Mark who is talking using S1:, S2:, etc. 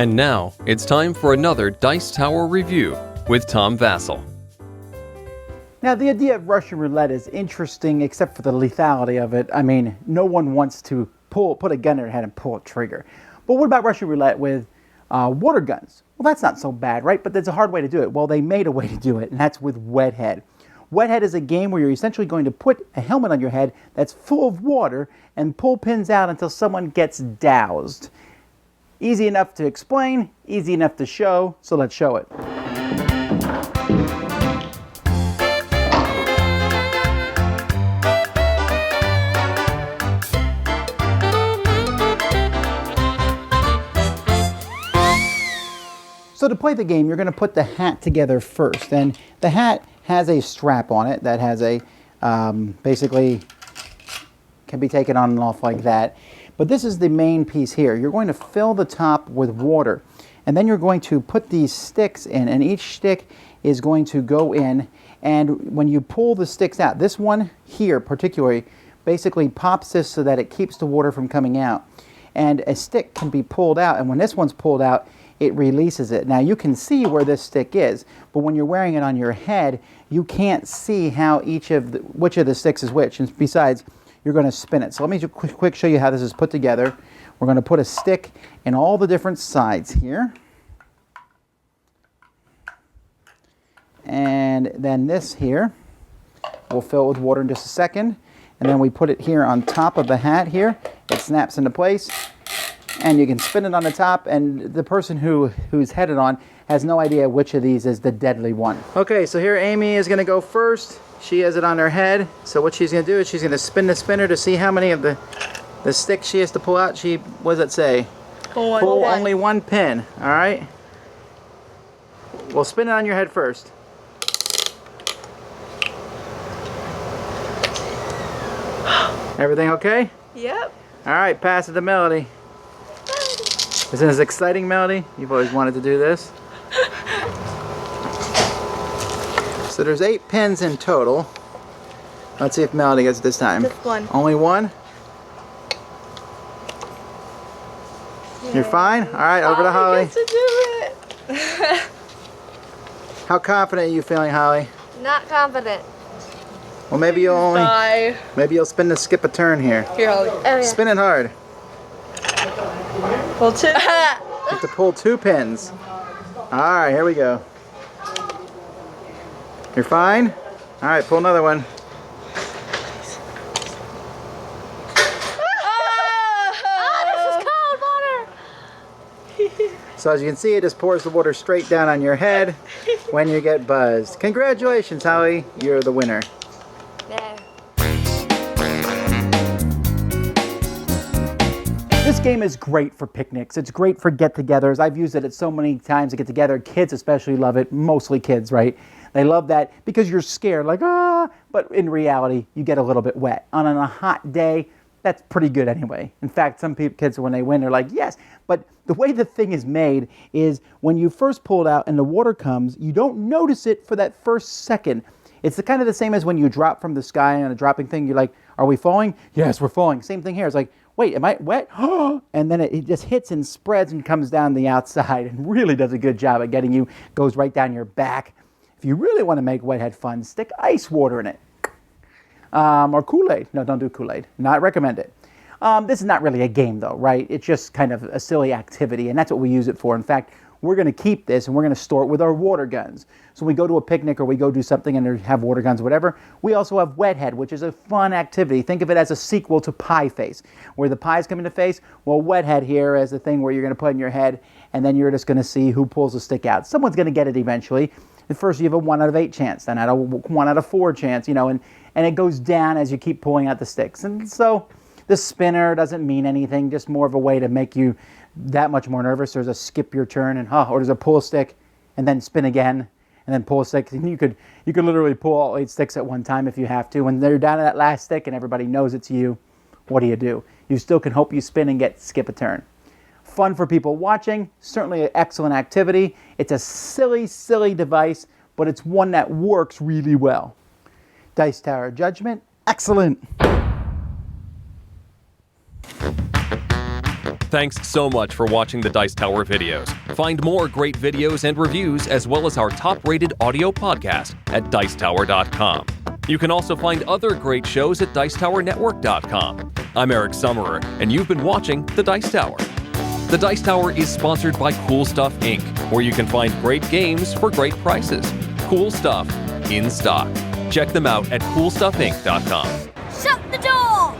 S1: And now, it's time for another Dice Tower review with Tom Vasel.
S2: Now, the idea of Russian roulette is interesting, except for the lethality of it. I mean, no one wants to put a gun in their head and pull a trigger. But what about Russian roulette with water guns? Well, that's not so bad, right? But there's a hard way to do it. Well, they made a way to do it, and that's with wet head. Wet head is a game where you're essentially going to put a helmet on your head that's full of water and pull pins out until someone gets doused. Easy enough to explain, easy enough to show, so let's show it. So to play the game, you're going to put the hat together first, and the hat has a strap on it that has a, basically can be taken on and off like that. But this is the main piece here. You're going to fill the top with water, and then you're going to put these sticks in, and each stick is going to go in, and when you pull the sticks out, this one here particularly basically pops this so that it keeps the water from coming out. And a stick can be pulled out, and when this one's pulled out, it releases it. Now you can see where this stick is, but when you're wearing it on your head, you can't see how which of the sticks is which, and besides, you're going to spin it. So let me just quick show you how this is put together. We're going to put a stick in all the different sides here. And then this here, we'll fill it with water in just a second. And then we put it here on top of the hat here. It snaps into place. And you can spin it on the top, and the person who's headed on has no idea which of these is the deadly one. Okay, so here Amy is going to go first. She has it on her head, so what she's going to do is she's going to spin the spinner to see how many of the sticks she has to pull out. What does it say? Pull only one pin, all right? Well, spin it on your head first. Everything okay?
S3: Yep.
S2: All right, pass it to Melody. Isn't this exciting, Melody? You've always wanted to do this. So there's 8 pins in total. Let's see if Melody gets it this time.
S3: Just one.
S2: Only one? Yeah. You're fine? All right, over to Holly.
S3: I get to do it.
S2: How confident are you feeling, Holly?
S3: Not confident.
S2: Well, maybe you'll spin the skip a turn here.
S3: Here, Holly. Oh, yeah.
S2: Spin it hard.
S3: Pull 2.
S2: You have to pull 2 pins. All right, here we go. You're fine? All right, pull another one.
S3: Oh, this is cold water.
S2: So as you can see, it just pours the water straight down on your head when you get buzzed. Congratulations, Holly. You're the winner.
S3: Yeah.
S2: This game is great for picnics. It's great for get-togethers. I've used it so many times to get together. Kids especially love it. Mostly kids, right? They love that because you're scared, like, but in reality, you get a little bit wet. On a hot day, that's pretty good anyway. In fact, some kids, when they win, they're like, yes. But the way the thing is made is when you first pull it out and the water comes, you don't notice it for that first second. It's kind of the same as when you drop from the sky on a dropping thing. You're like, are we falling? Yes, we're falling. Same thing here. It's like, wait, am I wet? And then it just hits and spreads and comes down the outside and really does a good job at getting you, goes right down your back. If you really want to make wet head fun, stick ice water in it. Or Kool-Aid. No, don't do Kool-Aid. Not recommend it. This is not really a game though, right? It's just kind of a silly activity, and that's what we use it for. In fact, we're going to keep this and we're going to store it with our water guns. So when we go to a picnic or we go do something and have water guns, whatever, we also have Wet Head, which is a fun activity. Think of it as a sequel to Pie Face, where the pies come into face. Well, Wet Head here is the thing where you're going to put in your head and then you're just going to see who pulls the stick out. Someone's going to get it eventually. At first you have a 1 out of 8 chance, then a 1 out of 4 chance, and it goes down as you keep pulling out the sticks. And so the spinner doesn't mean anything, just more of a way to make you that much more nervous. There's a skip your turn and or there's a pull stick and then spin again and then pull a stick. And you could literally pull all 8 sticks at one time if you have to. When they're down to that last stick and everybody knows it's you, what do? You still can hope you spin and get skip a turn. Fun for people watching, certainly an excellent activity. It's a silly, silly device, but it's one that works really well. Dice Tower judgment, excellent.
S1: Thanks so much for watching the Dice Tower videos. Find more great videos and reviews as well as our top-rated audio podcast at Dicetower.com. You can also find other great shows at Dicetowernetwork.com. I'm Eric Summerer, and you've been watching The Dice Tower. The Dice Tower is sponsored by Cool Stuff Inc., where you can find great games for great prices. Cool stuff in stock. Check them out at CoolStuffInc.com.
S3: Shut the door!